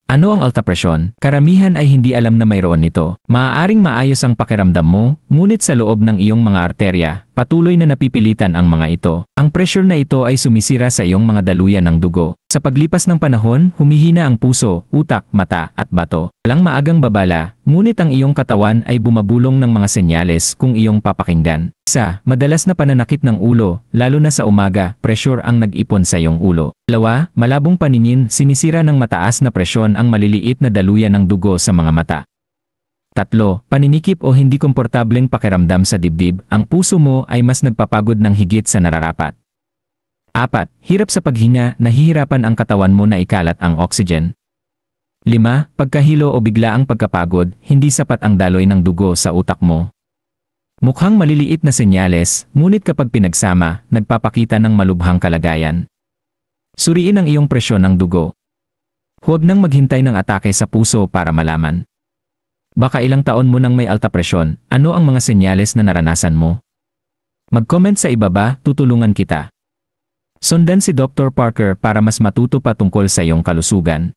Ano ang alta presyon? Karamihan ay hindi alam na mayroon nito. Maaaring maayos ang pakiramdam mo, ngunit sa loob ng iyong mga arterya, patuloy na napipilitan ang mga ito. Ang pressure na ito ay sumisira sa iyong mga daluyan ng dugo. Sa paglipas ng panahon, humihina ang puso, utak, mata, at bato. Walang maagang babala, ngunit ang iyong katawan ay bumabulong ng mga senyales kung iyong papakinggan. Isa, madalas na pananakit ng ulo, lalo na sa umaga, pressure ang nag-ipon sa iyong ulo. Dalawa, malabong paningin, sinisira ng mataas na presyon ang maliliit na daluyan ng dugo sa mga mata. Tatlo, paninikip o hindi komportableng pakiramdam sa dibdib, ang puso mo ay mas nagpapagod ng higit sa nararapat. Apat, hirap sa paghinga, nahihirapan ang katawan mo na ikalat ang oxygen. 5, pagkahilo o biglaang pagkapagod, hindi sapat ang daloy ng dugo sa utak mo. Mukhang maliliit na senyales, ngunit kapag pinagsama, nagpapakita ng malubhang kalagayan. Suriin ang iyong presyon ng dugo. Huwag nang maghintay ng atake sa puso para malaman. Baka ilang taon mo nang may alta presyon, ano ang mga senyales na naranasan mo? Mag-comment sa ibaba, tutulungan kita. Sundan si Dr. Parker para mas matuto pa tungkol sa iyong kalusugan.